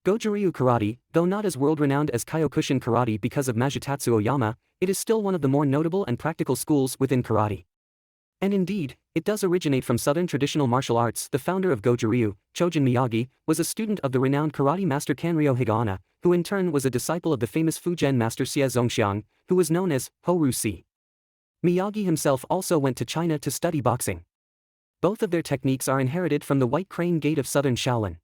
Goju-ryu karate, though not as world-renowned as Kyokushin karate because of Majitatsu Oyama, it is still one of the more notable and practical schools within karate. And indeed, it does originate from Southern traditional martial arts. The founder of Goju-ryu, Chojin Miyagi, was a student of the renowned karate master Kanryo Higaonna, who in turn was a disciple of the famous Fujian master Xie Zongxiang, who was known as Ho-Ru-Si. Miyagi himself also went to China to study boxing. Both of their techniques are inherited from the White Crane Gate of Southern Shaolin.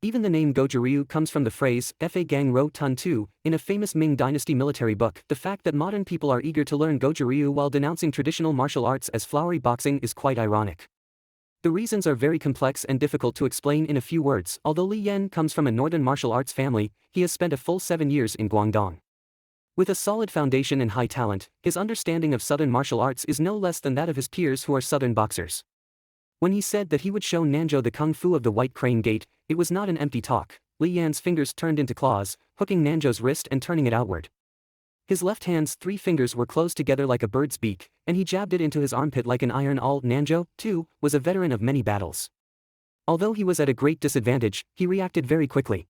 Even the name Goju-ryu comes from the phrase, Fa Gang Ro Tun Tu, in a famous Ming Dynasty military book. The fact that modern people are eager to learn Goju-ryu while denouncing traditional martial arts as flowery boxing is quite ironic. The reasons are very complex and difficult to explain in a few words. Although Li Yan comes from a northern martial arts family, he has spent a full 7 years in Guangdong. With a solid foundation and high talent, his understanding of southern martial arts is no less than that of his peers who are southern boxers. When he said that he would show Nanzhou the kung fu of the White Crane Gate, it was not an empty talk. Li Yan's fingers turned into claws, hooking Nanzhou's wrist and turning it outward. His left hand's 3 fingers were closed together like a bird's beak, and he jabbed it into his armpit like an iron awl. Nanzhou, too, was a veteran of many battles. Although he was at a great disadvantage, he reacted very quickly.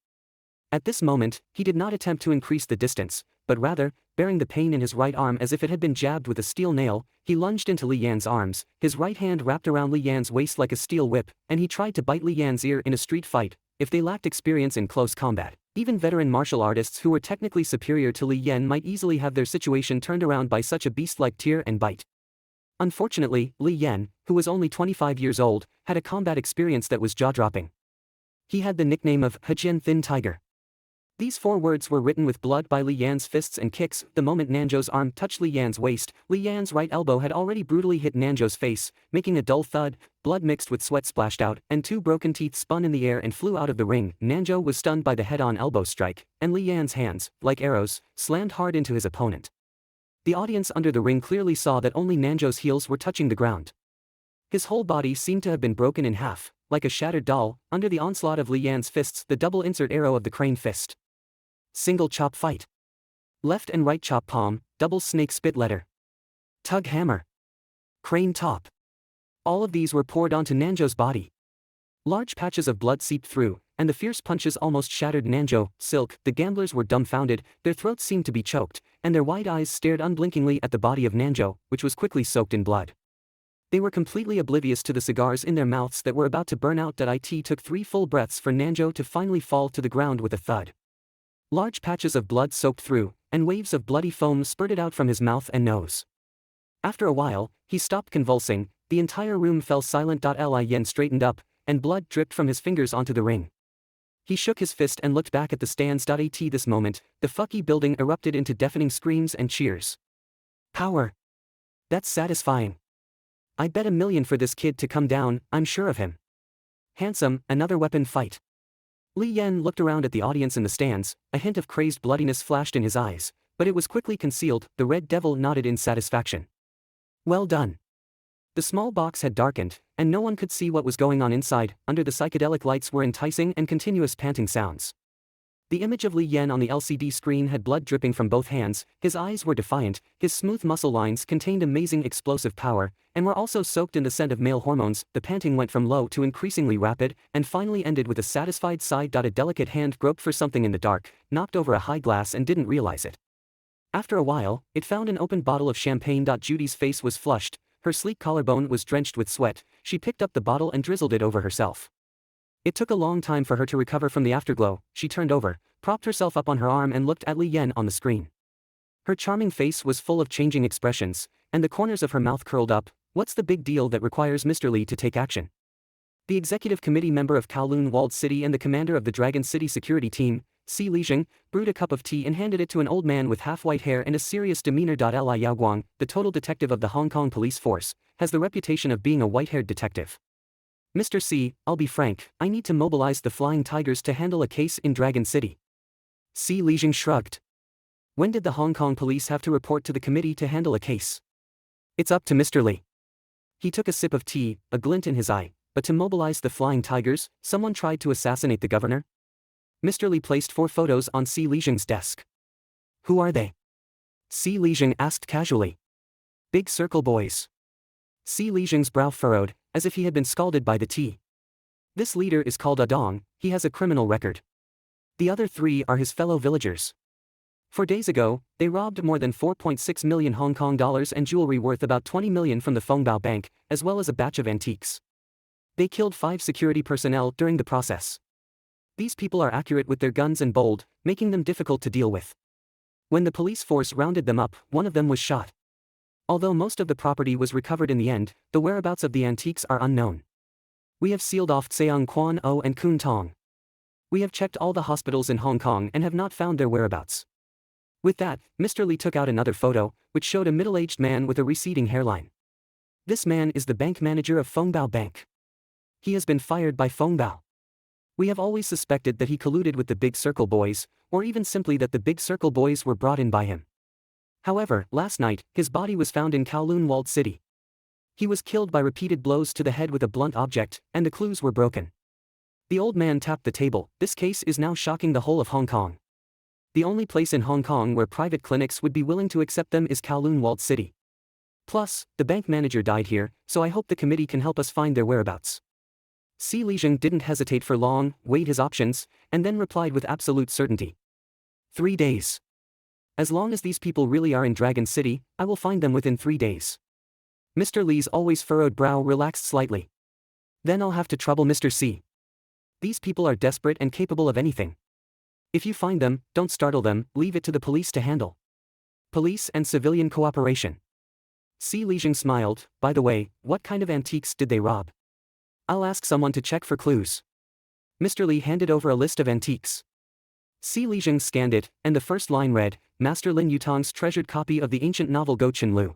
At this moment, he did not attempt to increase the distance, but rather, bearing the pain in his right arm as if it had been jabbed with a steel nail, he lunged into Li Yan's arms, his right hand wrapped around Li Yan's waist like a steel whip, and he tried to bite Li Yan's ear in a street fight. If they lacked experience in close combat, even veteran martial artists who were technically superior to Li Yan might easily have their situation turned around by such a beast-like tear and bite. Unfortunately, Li Yan, who was only 25 years old, had a combat experience that was jaw-dropping. He had the nickname of Hejian Thin Tiger. These 4 words were written with blood by Li Yan's fists and kicks. The moment Nanzhou's arm touched Li Yan's waist, Li Yan's right elbow had already brutally hit Nanzhou's face, making a dull thud, blood mixed with sweat splashed out, and 2 broken teeth spun in the air and flew out of the ring. Nanzhou was stunned by the head-on elbow strike, and Li Yan's hands, like arrows, slammed hard into his opponent. The audience under the ring clearly saw that only Nanzhou's heels were touching the ground. His whole body seemed to have been broken in half, like a shattered doll, under the onslaught of Li Yan's fists. The double insert arrow of the crane fist. Single chop fight. Left and right chop palm, double snake spit letter. Tug hammer. Crane top. All of these were poured onto Nanzhou's body. Large patches of blood seeped through, and the fierce punches almost shattered Nanzhou. Silk. The gamblers were dumbfounded, their throats seemed to be choked, and their wide eyes stared unblinkingly at the body of Nanzhou, which was quickly soaked in blood. They were completely oblivious to the cigars in their mouths that were about to burn out. It took 3 full breaths for Nanzhou to finally fall to the ground with a thud. Large patches of blood soaked through, and waves of bloody foam spurted out from his mouth and nose. After a while, he stopped convulsing, the entire room fell silent. Li Yan straightened up, and blood dripped from his fingers onto the ring. He shook his fist and looked back at the stands. At this moment, the Fucky building erupted into deafening screams and cheers. Power! That's satisfying. I bet $1 million for this kid to come down, I'm sure of him. Handsome, another weapon fight. Li Yan looked around at the audience in the stands, a hint of crazed bloodiness flashed in his eyes, but it was quickly concealed. The Red Devil nodded in satisfaction. Well done. The small box had darkened, and no one could see what was going on inside. Under the psychedelic lights were enticing and continuous panting sounds. The image of Li Yan on the LCD screen had blood dripping from both hands, his eyes were defiant, his smooth muscle lines contained amazing explosive power, and were also soaked in the scent of male hormones. The panting went from low to increasingly rapid, and finally ended with a satisfied sigh. A delicate hand groped for something in the dark, knocked over a high glass and didn't realize it. After a while, it found an open bottle of champagne. Judy's face was flushed, her sleek collarbone was drenched with sweat, she picked up the bottle and drizzled it over herself. It took a long time for her to recover from the afterglow. She turned over, propped herself up on her arm and looked at Li Yan on the screen. Her charming face was full of changing expressions, and the corners of her mouth curled up. What's the big deal that requires Mr. Li to take action? The executive committee member of Kowloon Walled City and the commander of the Dragon City security team, Si Lijing, brewed a cup of tea and handed it to an old man with half-white hair and a serious demeanor. Li Yaoguang, the total detective of the Hong Kong police force, has the reputation of being a white-haired detective. Mr. C, I'll be frank, I need to mobilize the Flying Tigers to handle a case in Dragon City. Si Lijing shrugged. When did the Hong Kong police have to report to the committee to handle a case? It's up to Mr. Li. He took a sip of tea, a glint in his eye. But to mobilize the Flying Tigers, someone tried to assassinate the governor? Mr. Li placed 4 photos on Si Lijing's desk. Who are they? Si Lijing asked casually. Big circle boys. Si Lijing's brow furrowed, as if he had been scalded by the tea. This leader is called Adong, he has a criminal record. The other 3 are his fellow villagers. 4 days ago, they robbed more than 4.6 million Hong Kong dollars and jewelry worth about 20 million from the Fongbao Bank, as well as a batch of antiques. They killed 5 security personnel during the process. These people are accurate with their guns and bold, making them difficult to deal with. When the police force rounded them up, one of them was shot. Although most of the property was recovered in the end, the whereabouts of the antiques are unknown. We have sealed off Tseung Kwan O and Kun Tong. We have checked all the hospitals in Hong Kong and have not found their whereabouts. With that, Mr. Lee took out another photo, which showed a middle-aged man with a receding hairline. This man is the bank manager of Fongbao Bank. He has been fired by Fongbao. We have always suspected that he colluded with the Big Circle boys, or even simply that the Big Circle boys were brought in by him. However, last night, his body was found in Kowloon Walled City. He was killed by repeated blows to the head with a blunt object, and the clues were broken. The old man tapped the table. This case is now shocking the whole of Hong Kong. The only place in Hong Kong where private clinics would be willing to accept them is Kowloon Walled City. Plus, the bank manager died here, so I hope the committee can help us find their whereabouts. Si Lijing didn't hesitate for long, weighed his options, and then replied with absolute certainty. 3 days. As long as these people really are in Dragon City, I will find them within 3 days. Mr. Lee's always furrowed brow relaxed slightly. Then I'll have to trouble Mr. C. These people are desperate and capable of anything. If you find them, don't startle them, leave it to the police to handle. Police and civilian cooperation. Si Lijing smiled. By the way, what kind of antiques did they rob? I'll ask someone to check for clues. Mr. Lee handed over a list of antiques. Si Lijing scanned it, and the first line read, Master Lin Yutong's treasured copy of the ancient novel Go Chen Lu.